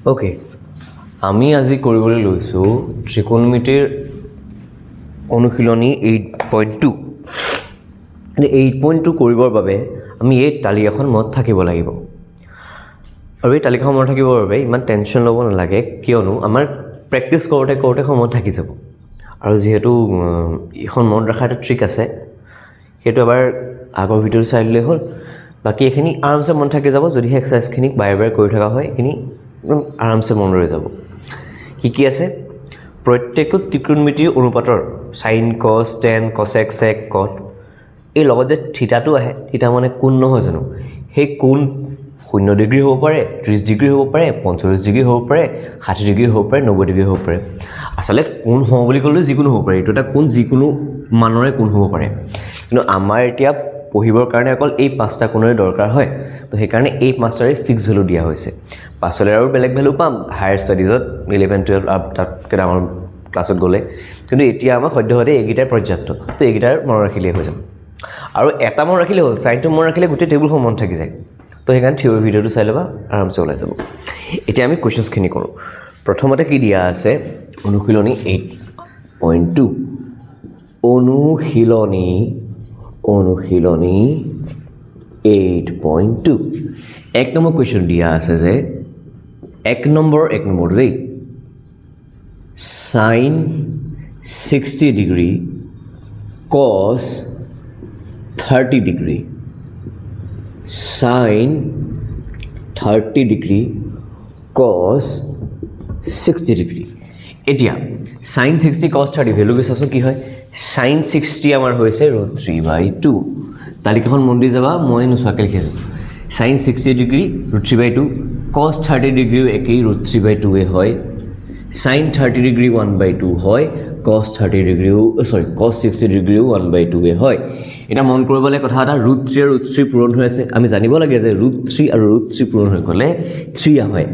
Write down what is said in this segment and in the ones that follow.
okay আমি আজি কৰিবলৈ লৈছোঁ ত্ৰিকোণমিতিৰ অনুশীলনী 8.2 8.2 কৰিবৰ বাবে আমি এই তালিকাখন মনত থাকিব লাগিব আৰু এই তালিকাখন মনত থাকিবৰ বাবে ইমান টেনশ্যন ল'ব নালাগে কিয়নো আমাৰ প্ৰেক্টিছ কৰোঁতে কৰোঁতে মনত থাকি যাব আৰু যিহেতু এখন মনত ৰখা এটা ট্ৰিক আছে সেইটো এবাৰ আগৰ ভিডিঅ'টো চাই ল'লেই হ'ল বাকী এইখিনি আৰামছে মনত থাকি যাব যদিহে এক্সাৰচাইজখিনি বাৰে বাৰে কৰি থকা হয় এইখিনি আৰামছে মনত ৰৈ যাব কি আছে প্ৰত্যেকটো ত্ৰিকোণমিতিৰ অনুপাতৰ sin cos tan cosec sec cot এই লগত যে থিতাটো আহে থিতা মানে কোণ নহয় জানো সেই কোণ 0 ডিগ্ৰী হ'ব পাৰে 30 ডিগ্ৰী হ'ব পাৰে 45 ডিগ্ৰী হ'ব পাৰে 60 ডিগ্ৰী হ'ব পাৰে 90 ডিগ্ৰী হ'ব পাৰে আসলে কোণ হ'ব বুলি ক'লে যিকোনো হ'ব পাৰে এইটো এটা কোণ যিকোনো মানৰে কোণ হ'ব পাৰে কিন্তু আমাৰ এতিয়া পঢ়িবৰ কাৰণে অকল এই পাঁচটা কোণৰে দৰকাৰ হয় তো সেইকাৰণে এই পাঁচটাৰে ফিক্স ভ্যালু দিয়া হৈছে পাছলৈ আৰু বেলেগ ভ্যালু পাম হায়াৰ ষ্টাডিজত 11 12 আপ তাতকৈ ডাঙৰ ক্লাছত গ'লে কিন্তু এতিয়া আমাৰ সদ্যহতে এইকেইটাৰ পৰ্যাপ্ত তো এইকেইটাৰ মনত ৰাখিলেই হৈ যাব আৰু এটা মনত ৰাখিলে হ'ল চাইনটো মনত ৰাখিলে গোটেই টেবুলখন মনত থাকি যায় তো সেইকাৰণে থিয়ৰী ভিডিঅ'টো চাই ল'বা আৰামছে ওলাই যাব এতিয়া আমি কুৱেশ্যনছখিনি কৰোঁ প্ৰথমতে কি দিয়া আছে অনুশীলনী 8.2 অনুশীলনী 8.2 এক নম্বৰ কুৱেশ্যন দিয়া আছে যে এক নম্বৰ দেই sin 60 degree cos 30 degree sin 30 degree cos 60 degree এতিয়া sin 60 cos 30 ভ্যালু বিচাৰছো কি হয় sin 60 আমাৰ হৈছে √3/2 তালিকাখন মন দি যাবা মই নোচোৱাকৈ লিখি আছোঁ sin 60 ডিগ্ৰী √3/2 cos 30 ডিগ্ৰীও একেই √3/2 হয় sin 30 ডিগ্ৰী 1/2 হয় cos 30 ডিগ্ৰীও cos 60 ডিগ্ৰীও 1/2 হয় এটা মন কৰিবলে কথা এটা √3 আৰু √3 পূৰণ হৈ আছে আমি জানিব লাগে যে √3 আৰু √3 পূৰণ হৈ গ'লে 3 হয়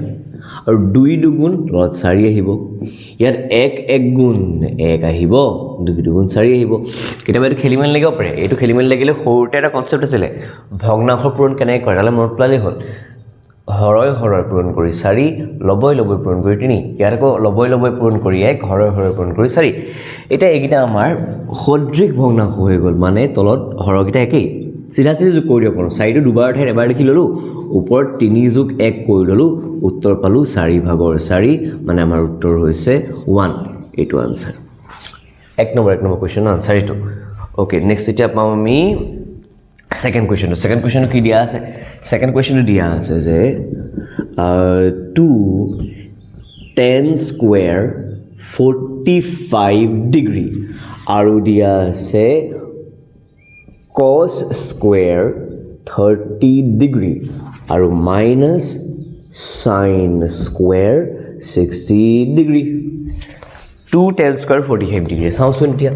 আৰু 2 দুগুণ 4 আহিব ইয়াত 1 গুণ 1 আহিব 2 দুগুণ 4 আহিব কেতিয়াবা এইটো খেলিমেলি লাগিব পাৰে এইটো খেলিমেলি লাগিলে সৰুতে এটা কনচেপ্ট আছিলে ভগ্নাংশ পূৰণ কেনেকৈ কৰে তালে মনত পেলালেই হ'ল হৰয় পূৰণ কৰি 4 লবয় পূৰণ কৰি 3 ইয়াত আকৌ লবয় পূৰণ কৰি 1 হৰয় পূৰণ কৰি 4 এটা এইকেইটা আমাৰ সদৃশ ভগ্নাংশ হৈ গ'ল মানে তলত হৰকেইটা একেই চিধা যোগ কৰি দিব পাৰোঁ 4টো দুবাৰ ঠাইত এবাৰ লিখি ল'লোঁ ওপৰত 3 যোগ 1 কৰি ল'লোঁ উত্তৰ পালোঁ 4/4 মানে আমাৰ উত্তৰ হৈছে 1 এইটো আনসাৰ এক নম্বৰ কুৱেশ্যন আনসাৰ এইটো ওকে নেক্সট এতিয়া পাম আমি সেকেন্ড কুৱেশ্যন কি দিয়া আছে সেকেন্ড কুৱেশ্যনটো দিয়া আছে যে 2 tan স্কয়াৰ 45 ডিগ্ৰী আৰু দিয়া আছে cos স্কয়াৰ 30 ডিগ্ৰী আৰু minus sin square 60 degree 2 tan square 45 degree চাওঁচোন এতিয়া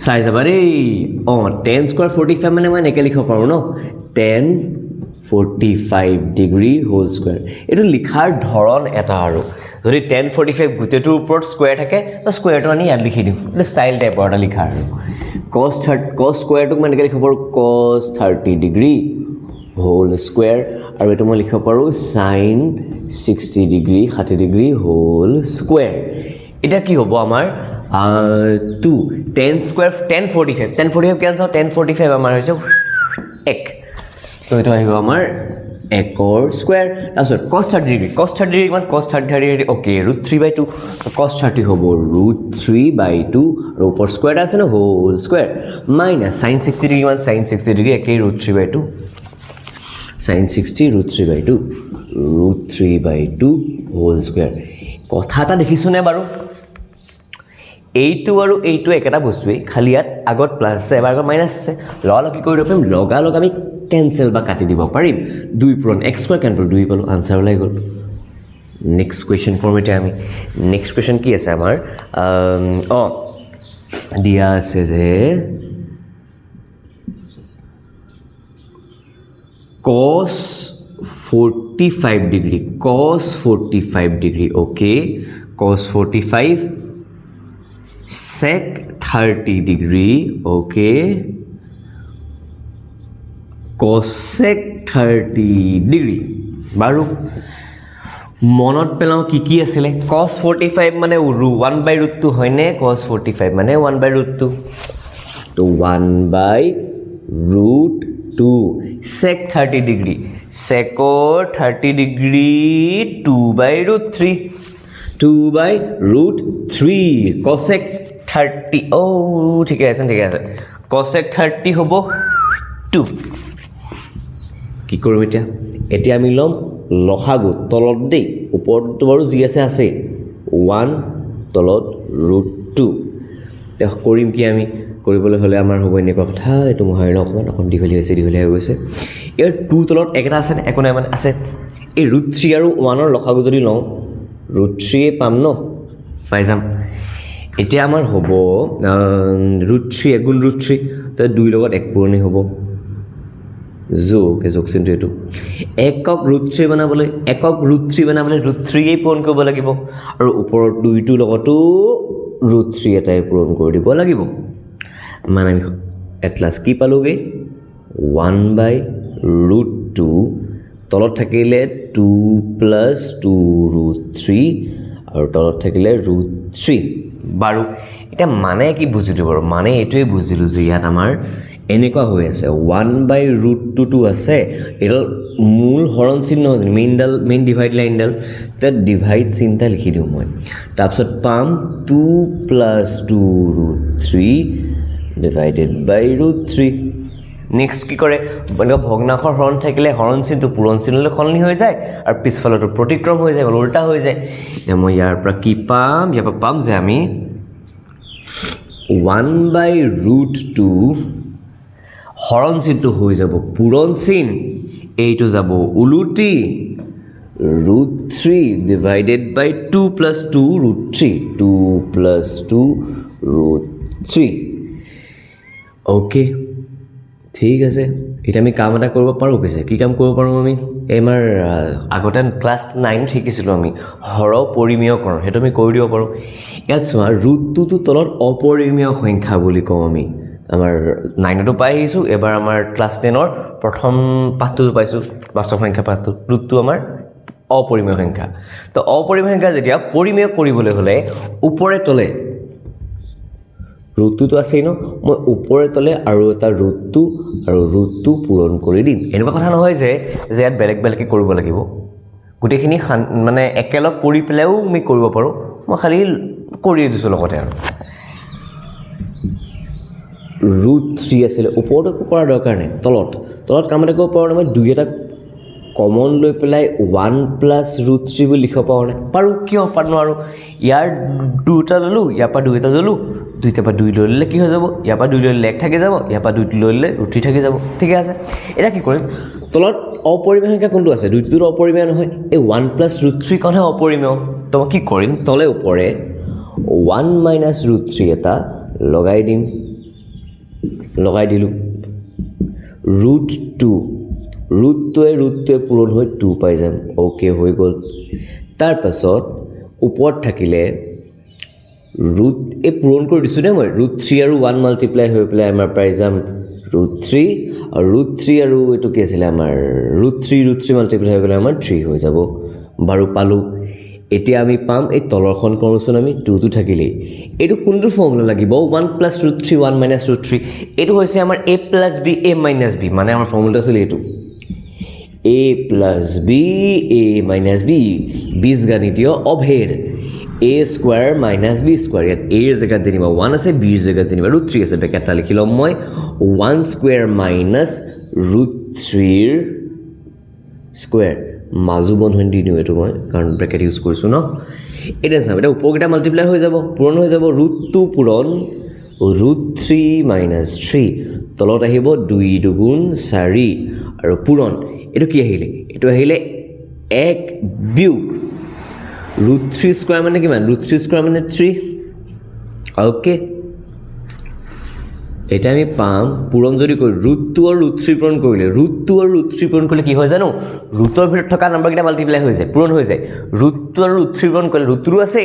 চাই যাবা দেই tan স্কয়াৰ 45 মানে মই এনেকৈ লিখিব পাৰোঁ ন tan 45 ডিগ্ৰী হোল স্কয়াৰ এইটো লিখাৰ ধৰণ এটা আৰু যদি tan 45 গোটেইটোৰ ওপৰত স্কয়াৰ থাকে তো স্কয়াৰটো আনি ইয়াত লিখি দিওঁ এটা ষ্টাইল টাইপৰ এটা লিখা আৰু cos স্কয়াৰটোক মই এনেকৈ লিখিব পাৰোঁ cos 30 ডিগ্ৰী হোল স্কয়াৰ আৰু এইটো মই লিখিব পাৰোঁ sin 60 degree 60 degree whole square এটা কি হ'ব আমাৰ 2 tan square tan 45 cancel tan 45 আমাৰ হৈছে 1 তো এটা আহিব আমাৰ 1ৰ স্কয়াৰ তাৰপিছত cos 30 ডিগ্ৰী কিমান cos 30 ওকে √3/2 cos 30 হ'ব √3/2 আৰু ওপৰ স্কয়াৰ আছে ন whole square minus sin 60 degree কিমান sin 60 ডিগ্ৰী একেই √3/2 sin 60 √3/2 হোল স্কয়াৰ কথা এটা দেখিছনে বাৰু এইটো আৰু এইটো একেটা বস্তুৱেই খালি ইয়াত আগত প্লাস আছে এবাৰ আগত মাইনাস আছে লগালগ কি কৰি দিম লগালগ আমি কেনসেল বা কাটি দিব পাৰিম 2 পূৰণ x স্কয়াৰ কেনসেল 2 পালো আনসাৰ ওলাই গ'ল নেক্সট কুৱেশ্যন ফৰ্মেটে আমি নেক্সট কুৱেশ্যন কি আছে আমাৰ দিয়া আছে যে cos 45 degree okay cos 45 sec 30 degree okay cosec 30 degree baru মনত পেলাওঁ কি আছিলে cos 45 মানে 1/√2 হয়নে cos 45 মানে 1/√2 তো 1/√2 sec 30 degree secor 30 degree 2/√3 2/√3 cosec 30 ঠিক আছে cosec 30 হ'ব 2 কি কৰিম এতিয়া আমি ল'ম লসাগু তলত দেই ওপৰটো বাৰু যি আছে 1 তলত √2 তেহ কৰিম কি আমি কৰিবলৈ হলে আমাৰ হ'ব এনেকুৱা কথা এটো মহাই লওঁ অকণ দীঘলীয়া হৈ গৈছে ইয়াৰ 2 তলত একটা আছে একো নাই মানে আছে এই √3 আৰু 1 ৰ লসাগু যদি লওঁ √3 পাম ন পাই যাম এতিয়া আমাৰ হ'ব √3 গুণ √3 তো 2 লগত এক পূৰণি হ'ব যোগ চিনটো এটো একক √3 বনাবলৈ √3 এই পূৰণ কৰিব লাগিব আৰু ওপৰৰ 2 টো লগতো √3 এটাই পূৰণ কৰি দিব লাগিব মানে আমি এটলাস কি পালোগে 1/√2 তলত থাকিলে 2 + 2√3 আৰু তলত থাকিলে √3 বাৰু এটা মানে কি বুজিলো বাৰু মানে এটোই বুজিলো যে ইয়াত আমাৰ এনেকুৱা হৈ আছে 1/√2 আছে এডাল মূল হৰণ চিহ্ন মেইন ডিভাইড লাইনডাল তে ডিভাইড চিহ্নটা লিখি দিওঁ মই তাৰপিছত পাম 2 + 2√3 divided by √3 নেক্সট কি কৰে ভগ্নাংশৰ হৰণ থাকিলে হৰণ চিহ্নটো পূৰণ চিহ্নলৈ সলনি হৈ যায় আৰু পিছফালটো প্ৰতিক্ৰম হৈ যায় উল্টা হৈ যায় মই ইয়াৰ পৰা কি পাম যে আমি 1/√2 হৰণ চিহ্নটো হৈ যাব পূৰণ চিহ্ন এইটো যাব উলুটি √3 divided by 2 + 2√3 2 + 2√3 ওকে ঠিক আছে এটা আমি কাম এটা কৰিব পাৰো পিছে কি কাম কৰিব পাৰো আমি আমাৰ আগতে ক্লাস 9 শিকিছিলো আমি হৰ পৰিমেয়কৰণ হেতু আমি কৰি দিব পাৰো ইয়াত চোৱা √2 টো তলত অপৰিমেয় সংখ্যা বুলি কওঁ আমি আমাৰ 9 টো পাই আহিছো এবাৰ আমাৰ ক্লাস 10 ৰ প্ৰথম পাঠটো পাইছো বাস্তৱ সংখ্যা পাঠটো √2 আমাৰ অপৰিমেয় সংখ্যা তো অপৰিমেয় সংখ্যা যেতিয়া পৰিমেয় কৰিবলৈ হলে ওপৰে তলে √2 টো আছে ন মই ওপৰে তলে আৰু এটা √2 পূৰণ কৰি দিম এনেকুৱা কথা নহয় যে ইয়াত বেলেগ কৰিব লাগিব গুটেখিনি মানে একেলগ কৰি পেলাও আমি কৰিব পাৰো মই খালি কৰি দিছো লগতে আৰু √3 আছিল ওপৰটো কৰা দৰকাৰ নাই তলত কাম এটা কৰিব পাৰো মই দুই এটা কমন লৈ পেলাই 1 + √3 বুলি লিখিব পাৰো নে পাৰো কিয় পাৰো আৰু ইয়াৰ দুটা ললো ইয়াৰ পৰা দুইটা ললো দুইটা পৰা 2 লৈ ললে কি হৈ যাব ইয়াৰ পৰা 2 লৈ ললে 1 থাকি যাব ইয়াৰ পৰা 2 লৈ ললে √3 থাকি যাব ঠিক আছে এটা কি কৰিম তলত অপৰিমেয় সংখ্যা কোনটো আছে দুইটোৰ অপৰিমেয় নহয় এই 1 + √3 কণহে অপৰিমেয় তো কি কৰিম তলে ওপৰে 1 - √3 এটা লগাই দিলো √2 পূৰণ হৈ 2 পাই যাম ওকে হৈ গল তাৰ পাছত ওপৰত থাকিলে এই পূৰণ কৰি দিছো নে মই √3 আৰু 1 মাল্টিপ্লাই হৈ পেলাই আমাৰ পাই যাম √3 আৰু √3 আৰু এটো কি আছিল আমাৰ √3 মাল্টিপ্লাই হৈ গলে আমাৰ 3 হৈ যাব বাৰু পালো এতিয়া আমি পাম এই তলৰখন কৰোচোন আমি 2 টো থাকিলে এটো কোনটো ফৰ্মুলা লাগিব 1 + √3 1 - √3 এটো হৈছে আমাৰ a + b a - b মানে আমাৰ ফৰ্মুলাটো আছিল এটো a + b a - b বীজগণিতীয় অভেদ a² - b² ইয়াত a ৰ জায়গাত যেনিবা 1 আছে b ৰ জায়গাত যেনিবা √3 আছে ব্ৰেকেটটা লিখি লম মই 1² - √3 ৰ স্কয়াৰ মাজু বন্ধনী দি দিও এটো মই কাৰণ ব্ৰেকেট ইউজ কৰিছো ন এটা চাম এটা উপৰকেটা মাল্টিপ্লাই হৈ যাব পূৰণ হৈ যাব √2 পূৰণ √3 - 3 তলত আহিব 2 * 2 = 4 আৰু পূৰণ এটো কি আহিলে এটো আহিলে 1 বিয়োগ √3 স্কয়াৰ মানে কিমান √3 স্কয়াৰ মানে 3 ওকে এটা আমি পাম পূৰণ যদি কৰি √2 আৰু √3 পূৰণ কৰিলে √2 আৰু √3 পূৰণ কৰিলে কি হয় জানো ৰুটৰ ভিতৰত থকা নম্বৰ কেইটা মাল্টিপ্লাই হৈ যায় পূৰণ হৈ যায় √2 আৰু √3 পূৰণ কৰিলে √2 আছে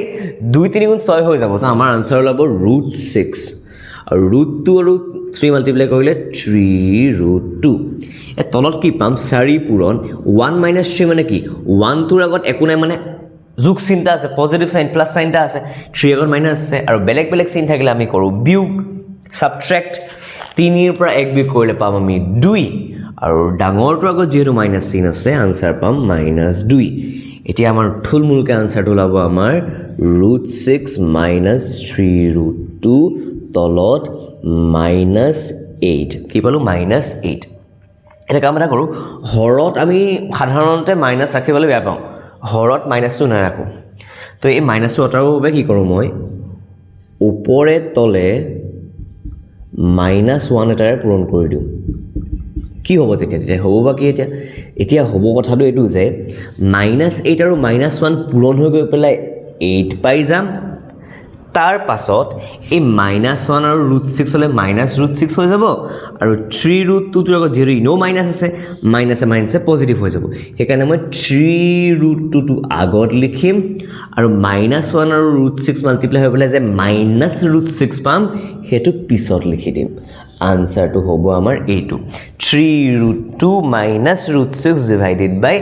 2 3 * 6 হৈ যাব তো আমাৰ আনসাৰ হ'ব √6 আৰু √2 আৰু 3 মাল্টিপ্লাই কৰিলে 3√2 এ তলত কি পাম 4 পূৰণ 1 - 3 মানে কি 1 টোৰ আগত একো নাই মানে যোগ চিনটা আছে পজিটিভ সাইন প্লাস সাইনটা আছে 3 আগত মাইনাস আছে আৰু বেলেগ বেলেগ চিন থাকিলে আমি কৰো বিয়োগ সাবট্ৰাক্ট 3 ৰ পৰা 1 বিয়োগ কৰিলে পাম আমি 2 আৰু ডাঙৰটোৰ আগত যেহেতু মাইনাস চিন আছে আনসাৰ পাম -2 এতিয়া আমাৰ থুলমুলকে আনসাৰটো ওলাব আমাৰ √6 - 3√2 তলত -8 কি পালো -8 এটা কাম এটা কৰো হৰত আমি সাধাৰণতে মাইনাস ৰাখিবলৈ বেয়া পাওঁ হৰত মাইনাসটো নাৰাখো তো এই মাইনাসটো অতৰাবৰ বাবে কি কৰো মই ওপৰে তলে -1 এটাৰে পূৰণ কৰি দিওঁ কি হ'ব তেতিয়া হ'ব বা কি এতিয়া হ'ব কথাটো এইটো যে -8 আৰু -1 পূৰণ হৈ গৈ পেলাই 8 পাই যাম তাৰ পাছত এই -1 আৰু √6 হলে -√6 হৈ যাব আৰু 3√2 ৰ আগত যেৰি নো মাইনাস আছে মাইনাসে পজিটিভ হৈ যাব সেইকাৰণে মই 3√2 টো আগত লিখিম আৰু -1 আৰু √6 মাল্টিপ্লাই হৈ পেলাই যে -√6 পাম হেতু পিছত লিখি দিম আনসাৰটো হ'ব আমাৰ এইটো 3√2 - √6 ডিভাইডেড বাই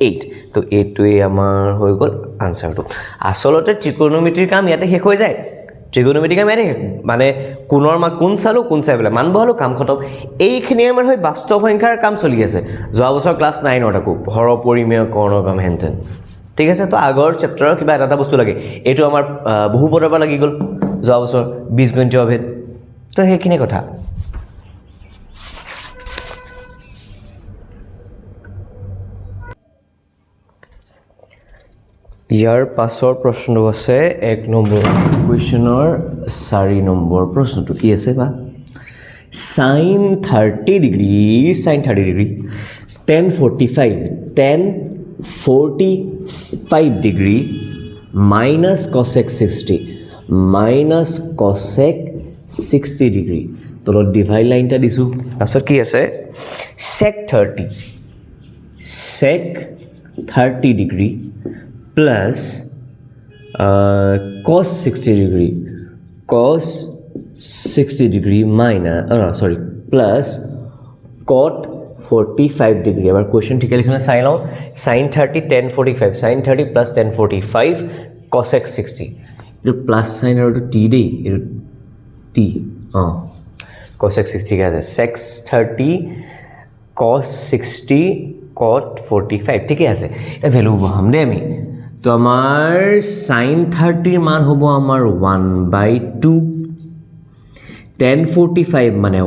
8 তো এইটোৱে আমাৰ হৈ গ'ল আনসাৰটো আসলতে ত্ৰিকোণমিতিৰ কাম ইয়াতে শেষ হৈ যায় ত্ৰিকোণমিতিৰ কাম ইয়াতে মানে কোণৰ কোণ চালো কোণ চাই পেলাই মান বহালো কাম খতম এইখিনি আমাৰ হৈ বাস্তৱ সংখ্যাৰ কাম চলি আছে যোৱা বছৰ ক্লাছ 9 ত আকৌ হৰ পৰিমেয় কৰ্ণৰ কাম হেনতেন ঠিক আছে তো আগৰ চেপ্টাৰৰ কিবা এটা বস্তু লাগে এইটো আমাৰ বহুপদৰ পৰা লাগি গ'ল যোৱা বছৰ বীজগণিতীয় অভেদ তো সেইখিনি কথা ইয়াৰ পাছৰ প্ৰশ্নটো আছে 1 নম্বৰ কুৱেশ্যনৰ 4 নম্বৰ প্ৰশ্নটো কি আছে বা sin 30 degree tan 45 degree minus cosec 60 degree তলত ডিভাইড লাইনটা দিছো তাৰপিছত কি আছে sec 30 degree plus cos 60 degree minus plus cot 45 degree our question ঠিক লিখনা চাই লও sin 30 tan 45 sin 30 plus tan 45 cosec 60 এটো প্লাস সাইন আৰু t দেই এটো t cosec 60 কে আছে sec 30 cos 60 cot 45 ঠিক আছে এ ভ্যালু বহাম দে আমি তো আমার sin 30 মান হবো আমার 1/2 tan 45 মানে 1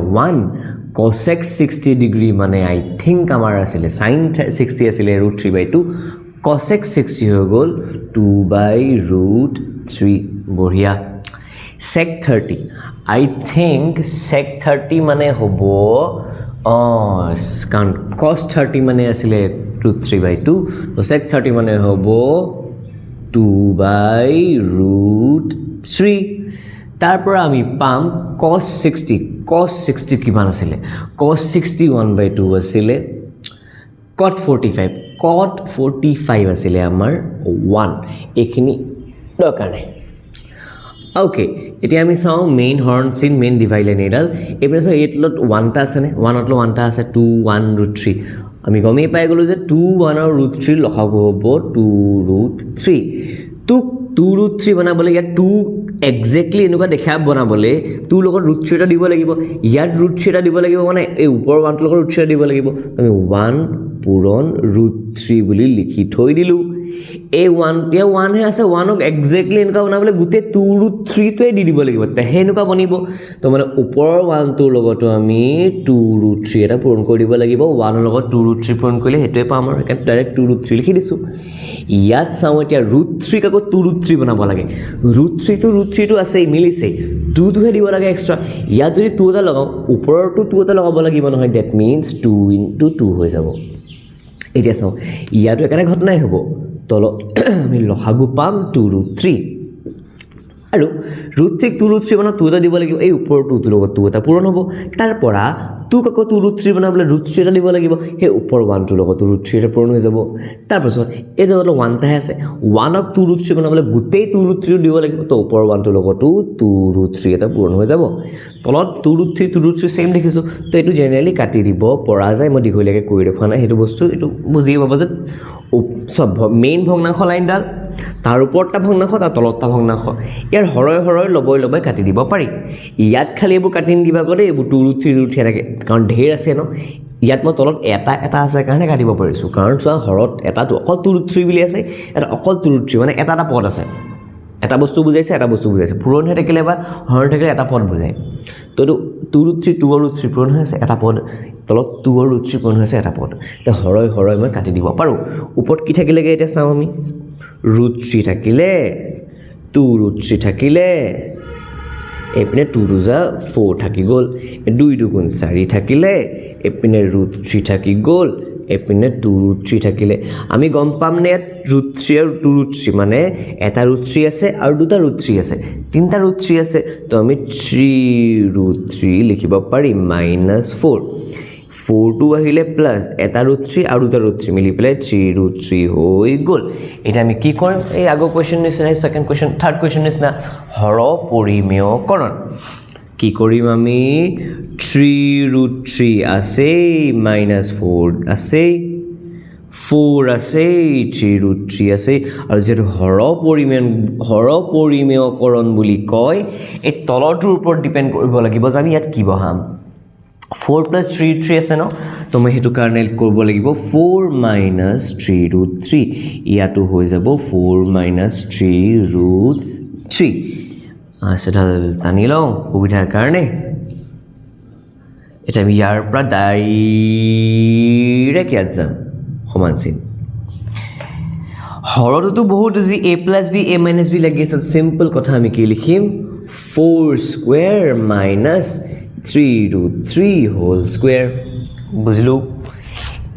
cosec 60 ডিগ্ৰী মানে আই থিংক আমাৰ আছিল sin 60 আছিল √3/2 cosec 60 হৈ গল 2/√3 বঢ়িয়া sec 30 আই থিংক sec 30 মানে হবো কারণ cos 30 মানে আছিল √3/2 তো sec 30 মানে হবো 2/√3 তারপর আমি পাম cos 60 কিমান আছিল cos 60 1/2 আছিল cot 45 আছিল আমাৰ 1 এখিনি দৰকাৰ নাই ওকে এতিয়া আমি চাও মেইন হৰণ চিন মেইন ডিভাইড লাইন এডাল এবাৰ চাও এটলত 1 টা আছে নে 1 ত 1 টা আছে 2 1√3 আমি গমেই পাই গলো যে 2 1 আৰু √3 লখাগু হ'ব 2√3 2√3 বনাবলে ইয়া 2 এক্স্যাক্টলি এনেকুৱা দেখা বনাবলে 2 লগত √3 টা দিব লাগিব ইয়াত √3 টা দিব লাগিব মানে এই ওপৰ 1 লগত √3 দিব লাগিব আমি 1 পূৰণ √3 বুলি লিখি থৈ দিলু এই 1 হে আছে 1 ক এক্স্যাক্টলি এনেকুৱা বনাবলে গুতে 2√3 টোই দি দিব লাগিব তে হেনুকা বনিব তো মানে ওপৰৰ 1 টোৰ লগত আমি 2√3 এটা পূৰণ কৰি দিব লাগিব 1 ৰ লগত 2√3 পূৰণ কৰিলে হেটোই পাম আৰু একে ডাইৰেক্ট 2√3 লিখি দিছো ইয়াত চাও এতিয়া √3 কাকো 2√3 বনাব লাগে √3 টো আছে মিলিছে 2 টো হে দিব লাগে এক্সট্ৰা ইয়াত যদি 2 এটা লগাও ওপৰৰ 2 এটা লগাব লাগিব নহয় দ্যাট মিন্স 2 * 2 হৈ যাব এতিয়া চাও ইয়াতো একানে ঘটনাই হ'ব তল আমি লখাগু পাম 2√3 আৰু ৰুট থ্ৰীক টু ৰুট থ্ৰী বনাওঁ টু এটা দিব লাগিব এই ওপৰৰ টুটোৰ লগত টু এটা পূৰণ হ'ব তাৰ পৰা টুক আকৌ টু ৰুট থ্ৰী বনাবলৈ ৰুট থ্ৰী এটা দিব লাগিব সেই ওপৰ ওৱানটোৰ লগত ৰুট থ্ৰী এটা পূৰণ হৈ যাব তাৰপাছত এই জেগাত ওৱান এটাহে আছে ওৱানক টু ৰুট থ্ৰী বনাবলৈ গোটেই টু ৰুট থ্ৰীও দিব লাগিব তো ওপৰ ওৱানটোৰ লগতো টু ৰুট থ্ৰী এটা পূৰণ হৈ যাব তলত টু ৰুট থ্ৰী ছেইম দেখিছোঁ তো এইটো জেনেৰেলি কাটি দিব পৰা যায় মই দীঘলীয়াকৈ কৰি দেখুওৱা নাই সেইটো বস্তু এইটো বুজিয়ে পাব যে চব মেইন ভগ্নাংশ লাইনডাল তাৰ ওপৰটা ভগ্নাংশ তাৰ তলতটা ভগ্নাংশ ইয়াৰ হৰই লবই কাটি দিব পাৰি ইয়াত খালি এইবোৰ কাটি নিদিবা আকৌ দেই এইবোৰ টু ৰুট থ্ৰী থাকে কাৰণ ঢেৰ আছে ন ইয়াত মই তলত এটা আছে কাৰণে কাটিব পাৰিছোঁ কাৰণ চোৱা হৰত এটাটো অকল টু ৰুট থ্ৰী বুলি আছে এটা অকল টু ৰুট থ্ৰী মানে এটা পদ আছে এটা বস্তু বুজাইছে এটা বস্তু বুজাইছে পূৰণ হৈ থাকিলে বা হৰণ থাকিলে এটা পদ বুজায় তো এইটো টু ৰুট থ্ৰী পূৰণ হৈ আছে এটা পদ তলত টু আৰু ৰুট থ্ৰী পূৰণ হৈ আছে এটা পদ তো হৰই মই কাটি দিব পাৰোঁ ওপৰত কি থাকিলেগৈ এতিয়া চাওঁ আমি ৰুট থ্ৰী থাকিলে টু ৰুট থ্ৰী থাকিলে এইপিনে টু টু যা 4 থাকি গ'ল 2 দুগুণ 4 থাকিলে এইপিনে ৰুট থ্ৰী থাকি গ'ল এইপিনে টু ৰুট থ্ৰী থাকিলে আমি গম পাম নে ইয়াত ৰুট থ্ৰী আৰু টু ৰুট থ্ৰী মানে এটা ৰুট থ্ৰী আছে আৰু দুটা ৰুট থ্ৰী আছে তিনিটা ৰুট থ্ৰী আছে তো আমি 3 ৰুট থ্ৰী লিখিব পাৰিম -4 4টো আহিলে প্লাছ এটা ৰুট থ্ৰী আৰু দুটা ৰুট থ্ৰী মিলি পেলাই 3 ৰুট থ্ৰী হৈ গ'ল এটা আমি কি কৰিম এই আগৰ কুৱেশ্যন নিচিনা সেকেন্ড কুৱেশ্যন থাৰ্ড কুৱেশ্যন নিচিনা হৰ পৰিমেয়কৰণ কি কৰিম আমি 3 ৰুট থ্ৰী আছে -4 আছে 4 আছে 3 ৰুট থ্ৰী আছে আৰু যেটো হৰ পৰিমেয়কৰণ বুলি কয় এই তলটোৰ ওপৰত ডিপেন্ড কৰিব লাগিব যে আমি ইয়াত কি বহাম 4 + 3 আছে ন তো মই হেতু কাৰণে কৰিব লাগিব 4 - 3 ৰুট 3 ইয়াটো হৈ যাব 4 - 3 ৰুট 3 সেটা টানি লওঁ সুবিধাৰ কাৰণে এটা আমি ইয়াৰ পৰা ডাইৰেক্ট ইয়াত যাম সমান চিন হৰটোতো বহুত easy a + b a - b লাগি আছে সিম্পল কথা আমি কি লিখিম 4 স্কয়াৰ - 3 ৰুট 3 হোল স্কয়াৰ বুজিলো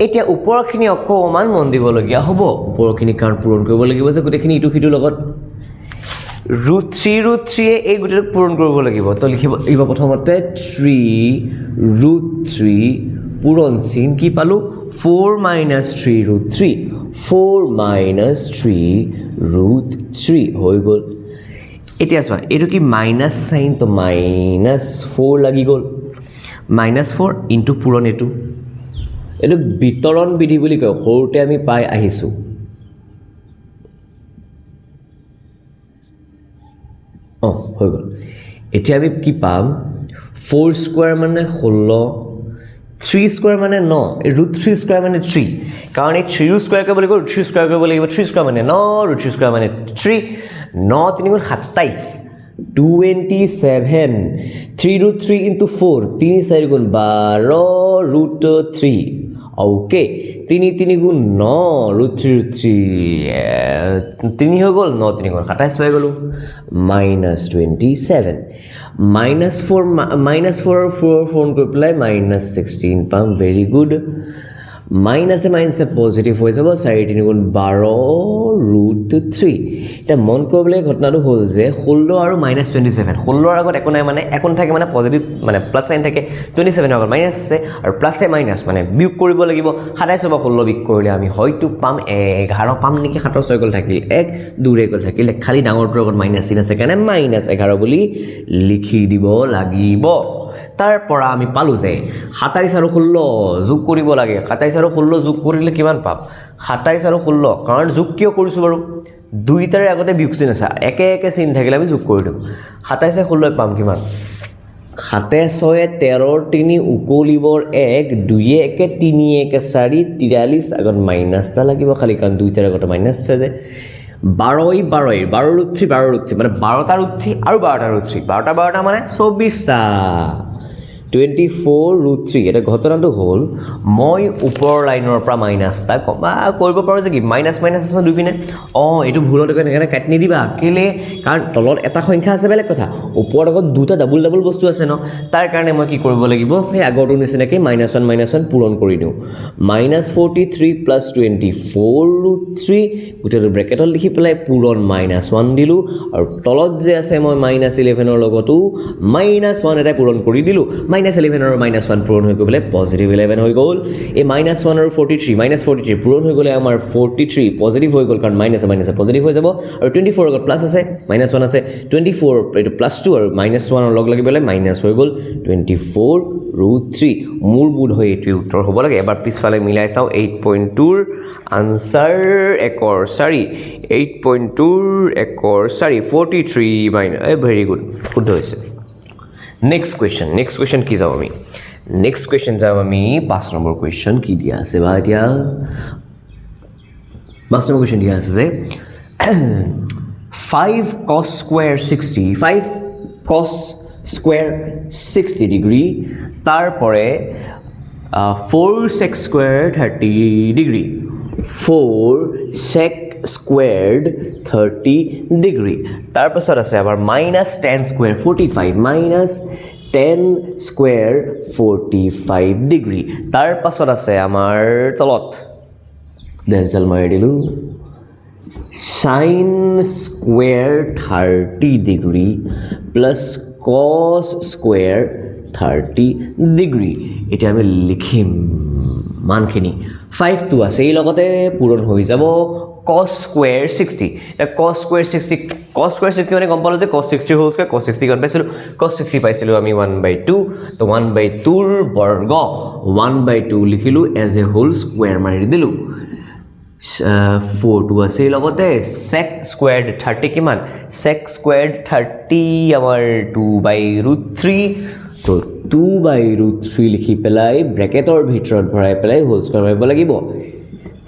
এতিয়া ওপৰখিনি অকমান মন দিবলগীয়া হ'ব ওপৰখিনি কাৰণ পূৰণ কৰিব লাগিব যে গোটেইখিনি ইটো সিটোৰ লগত ৰুট 3 এই গোটেইটো পূৰণ কৰিব লাগিব তো লিখিব প্ৰথমতে 3 ৰুট 3 পূৰণ চিন কি পালো 4 - 3 ৰুট 3 4 - 3 ৰুট 3 হৈ গ'ল এতিয়া চোৱা এইটো কি মাইনাস সাইন তো -4 লাগি গ'ল -4 ইনটু পূৰণ এইটো বিতৰণ বিধি বুলি কয় সৰুতে আমি পাই আহিছো হৈ গ'ল এতিয়া আমি কি পাম 4 স্কয়াৰ মানে 16 3 স্কয়াৰ মানে 9 ৰুট 3 স্কয়াৰ মানে 3 কাৰণ এই 3 স্কয়াৰ কৰিব লাগিব 3 স্কয়াৰ কৰিব লাগিব 3 স্কয়াৰ মানে 9 ৰুট 3 স্কয়াৰ মানে 3 9 3 গুণ 27 27 3 ৰুট 3 ইনটু 4 3 4 গুণ 12 ৰুট 3 ওকে 3 3 গুণ 9 ৰুট 3 3 হৈ গ'ল 9 3 গুণ 27 হৈ গ'ল -27 -4 ফোন কৰি পেলাই -16 পাম ভেৰি গুড মাইনাসে পজিটিভ হৈ যাব 4 3 গুণ 12 ৰুট 3 এটা মন কৰিবলৈ ঘটনাটো হ'ল যে 16 আৰু -27 16 ৰ আগত একো নাই মানে একোন থাকে মানে পজিটিভ মানে প্লাস সাইন থাকে 27 আগত মাইনাস আছে আৰু প্লাসে মাইনাস মানে বিয়োগ কৰিব লাগিব 27 বা 16 বিয়োগ কৰিলে আমি হয়তো পাম 11 পাম নেকি 7 6 গল থাকিল 1 2 গল থাকিল খালি ডাঙৰটোৰ আগত মাইনাস চিন আছে কাৰণে -11 বুলি লিখি দিব লাগিব তাৰ পৰা আমি পালো যে 27 আৰু 16 যোগ কৰিব লাগে 27 আৰু 16 যোগ কৰিলে কিমান পাম 27 আৰু 16 কাৰণ যোগ কিয় কৰিছো বাৰু দুইটাৰ আগতে বিয়োগ চিন আছে একে একে চিন থাকিলে আমি যোগ কৰি দিম 27 এ 16 পাম কিমান 7 6 13 3 উকলিবৰ 1 2 1 3 1 4 43 আগত মাইনাস টা লাগিব খালি কাৰণ দুইটাৰ আগতে মাইনাস আছে যে 12 ৰুট 3 মানে 12টা ৰুট 3 আৰু 12টা ৰুট 3 12টা মানে 24টা 24√3 এটা ঘটনাটো হ'ল মই ওপৰৰ লাইনৰ পৰা মাইনাছ এটা কৰিব পাৰোঁ যে কি মাইনাছ মাইনাছ আছে দুই পিনে এইটো ভুলতে এনেকৈ কাটি নিদিবা কেলে কাৰণ তলত এটা সংখ্যা আছে বেলেগ কথা ওপৰত আগত দুটা ডাবল ডাবল বস্তু আছে ন তাৰ কাৰণে মই কি কৰিব লাগিব সেই আগৰটো নিচিনাকৈ -1 পূৰণ কৰি দিওঁ -43 + 24√3 গোটেইটো ব্ৰেকেটত লিখি পেলাই পূৰণ -1 দিলোঁ আৰু তলত যে আছে মই -11 লগতো -1 এটা পূৰণ কৰি দিলোঁ -11 আৰু -1 পূৰণ হৈ গ'লে +11 হৈ গ'ল এই -1 আৰু 43 পূৰণ হৈ গ'লে আমাৰ 43 পজিটিভ হৈ গ'ল কাৰণ মাইনাছে মাইনাছে পজিটিভ হৈ যাব আৰু 24 আগত প্লাছ আছে -1 আছে 24 এইটো +2 আৰু -1 লগ লাগি পেলাই মাইনাছ হৈ গ'ল 24√3 মোৰ বোধ হয় এইটোৱে উত্তৰ হ'ব লাগে এবাৰ পিছফালে মিলাই চাওঁ 8.2ৰ আনচাৰ 1/4 8.2ৰ 1/4 43 ভেৰি গুড শুদ্ধ হৈছে নেক্সট কুৱেশ্যন কি যাওঁ আমি নেক্সট কুৱেশ্যন যাওঁ আমি 5 নম্বৰ কুৱেশ্যন কি দিয়া আছে বা এতিয়া 5 নম্বৰ কুৱেশ্যন দিয়া আছে যে 5 cos square 60 ডিগ্ৰী তাৰপৰে 4 sec square 30 degree 4 sec squared 30 degree তাৰপাছত আছে আমাৰ -10 square 45 -10 square 45 ডিগ্ৰী তাৰপাছত আছে আমাৰ তলত ডেজডাল মাৰি দিলোঁ sin square 30 degree plus cos square 30 degree এতিয়া আমি লিখিম মানখিনি 5 টো আছে এই লগতে পূৰণ হৈ যাব cos square 60 এটা cos square 60 মানে গম পালো যে cos 60 হোল স্কয়ার cos 60 গম পাইছিলো cos 60 পাইছিলো আমি 1/2 তো 1/2 ৰ বৰ্গ 1/2 লিখিলো এজ এ হোল স্কয়াৰ মাৰি দিলো 4 টো আছে এই লগতে sec squared 30 কিমান sec squared 30 আমাৰ 2/√3 তো 2/√3 লিখি পেলাই ব্ৰেকেটৰ ভিতৰত ভৰাই পেলাই হোল স্কয়াৰ মাৰিব লাগিব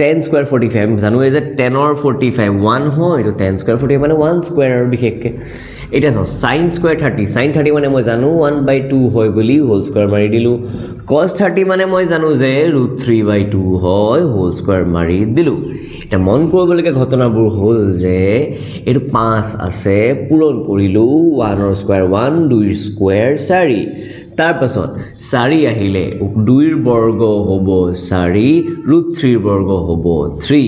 10 square 45 জানো এই যে 10 or 45 1 হয় তো 10 square 45 মানে 1 square আৰু বিশেষকে এটা আছে sin square 30 মানে মই জানো 1/2 হয় বুলি হোল স্কয়াৰ মাৰি দিলো cos 30 মানে মই জানো যে √3/2 হয় হোল স্কয়াৰ মাৰি দিলো এটা মন কৰিবলগীয়া ঘটনাবোৰ হ'ল যে এটো 5 আছে পূৰণ কৰিলো 1 ৰ স্কয়াৰ 1 2 ৰ স্কয়াৰ 4 তাৰপাছত 4 আহিলে 2 ৰ বৰ্গ হ'ব 4 √3 ৰ বৰ্গ হ'ব 3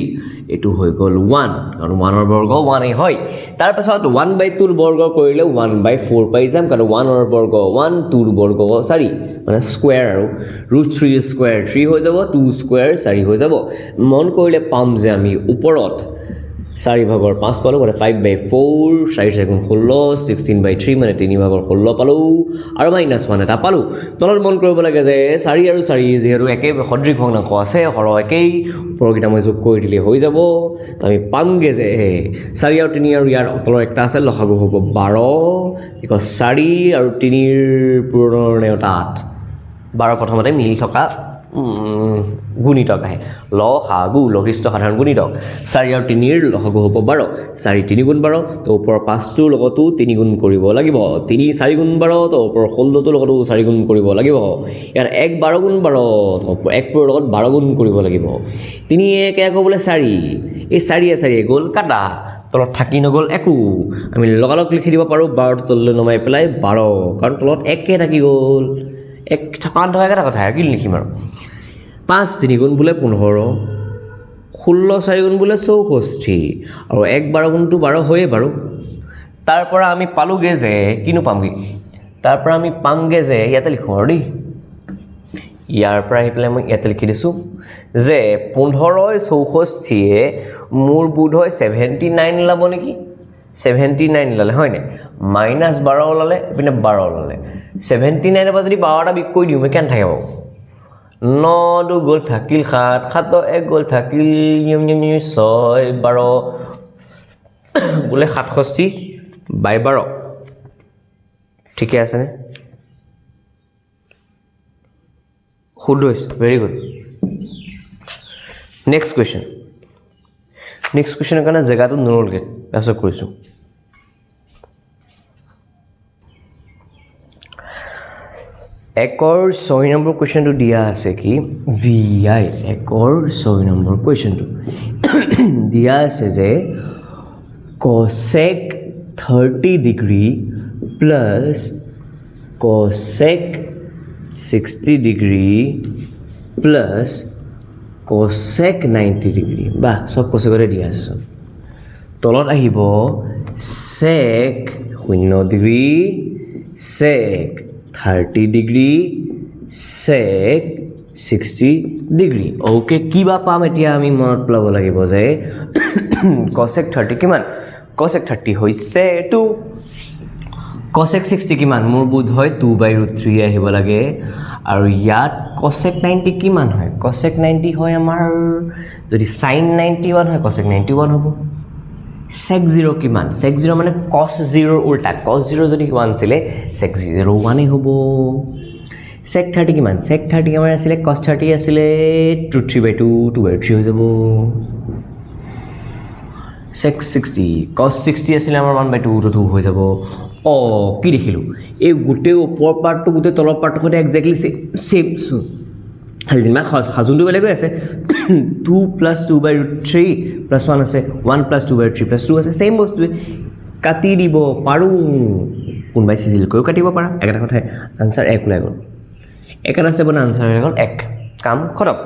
এটো হৈ গ'ল 1 কাৰণ 1 ৰ বৰ্গ 1 এই হয় তাৰপাছত 1/2 ৰ বৰ্গ কৰিলে 1/4 পাই যাম কাৰণ 1 ৰ বৰ্গ 1 2 ৰ বৰ্গ 4 মানে স্কয়াৰ আৰু √3 ৰ স্কয়াৰ 3 হৈ যাব 2 স্কয়াৰ 4 হৈ যাব মন কৰিলে পাম যে আমি ওপৰত 4 ভাগৰ 5 পালো মানে 5/4 4 16 16/3 মানে 3 ভাগৰ 16 পালো আৰু -1 এটা পালো তলত মন কৰিব লাগে যে 4 আৰু 4 যেহেতু একে সদৃশ ভগ্নাংশ আছে হৰ একেই পৰকিটা মই যোগ কৰি দিলে হৈ যাব তো আমি পামগে যে 4 আৰু 3 আৰু ইয়াৰ তলৰ একটা আছে লসাগু হ'ব 12 because 4 আৰু 3 ৰ পূৰণৰ নেওতা 8 12 প্ৰথমতে মিল থকা গুণিতক আহে লসাগু লঘিষ্ঠ সাধাৰণ গুণিতক 4 আৰু 3 ৰ লসাগু হ'ব 12 4 3 গুণ 12 তো ওপৰৰ 5 টোৰ লগতো 3 গুণ কৰিব লাগিব 3 4 গুণ 12 তো ওপৰৰ 16 টোৰ লগতো 4 গুণ কৰিব লাগিব ইয়াৰ 1 12 গুণ 12 তো 1 ৰ লগত 12 গুণ কৰিব লাগিব 3 1 1 বোলে 4 এই 4 গ'ল কাটা তলত থাকি নগ'ল একো আমি লগালগ লিখি দিব পাৰো 12 তললৈ নমাই পেলাই 12 কাৰণ তলত 1 কে থাকি গ'ল 1 থকা ধৰা কথা কি লিখিম আৰু 5 3 গুণ বোলে 15 16 4 গুণ বোলে 64 আৰু 1 12 গুণটো 12 হয়ে বাৰু তাৰ পৰা আমি পালোগে যে কিনো পামগে তাৰ পৰা আমি পামগে যে ইয়াতে লিখো আৰু দেই ইয়াৰ পৰা আহি পেলাই মই ইয়াতে লিখি দিছো যে 15 64 এ মোৰ বোধ হয় 79 লাব নেকি 79 লালে হয় না -12 লালে পিনে 12 লালে 79 এ যদি 12টা বিক কৰি দিও মই কেন থাকে বাবু 9 2 গ'ল থাকিল 7 7 1 গ'ল থাকিল 6 12 বোলে 67/12 ঠিকে আছে নে শুদ্ধ হৈছে ভেৰি গুড নেক্সট কুৱেশ্যনৰ কাৰণে জেগাটো নৰলগে তাৰপিছত কৰিছোঁ একৰ 6 নম্বৰ কুৱেশ্যনটো দিয়া আছে কি ভি আই একৰ 6 নম্বৰ কুৱেশ্যনটো দিয়া আছে যে cosec 30 degree plus cosec 60 degree plus cosec 90 degree বা সব cosecৰে দিয়া আছে সব তলত আহিব sec 0 degree sec 30 degree sec 60 degree okay কিবা পাম এতিয়া আমি মনত পেলাব লাগিব যে cosec 30 কিমান cosec 30 হৈছে 2 cosec 60 কিমান মোৰ বোধ হয় 2/√3 আহিব লাগে আৰু ইয়াত cosec 90 কিমান হয় cosec 90 হয় আমাৰ যদি sin 91 হয় cosec 91 হ'ব sec 0 কিমান sec 0 মানে cos 0 উল্টা cos 0 যদি 1 ছিলে sec 0 1 হ'ব sec 30 কিমান sec 30 আমাৰ আছিল cos 30 আছিল 2/3 2/3 হৈ যাব sec 60 cos 60 আছিল আমাৰ 1/2 2 হৈ যাব ও কি দেখিলো এই গুটে ওপৰ পাৰ্টটো গুটে তলৰ পাৰ্টটো সৈতে এক্স্যাক্টলি সেম হালদিমা হাজুনটো বেলেগ আছে 2 + 2/√3 + 1 আছে 1 + 2/3 + 2 আছে সেম বস্তু কাটি দিব পাৰো কোনবাই সিজিল কয়ও কাটিব পাৰা একটা কথা আনসাৰ 1 ওলাই গল একাটা স্টেপৰ আনসাৰ হৈ গল 1 কাম খতম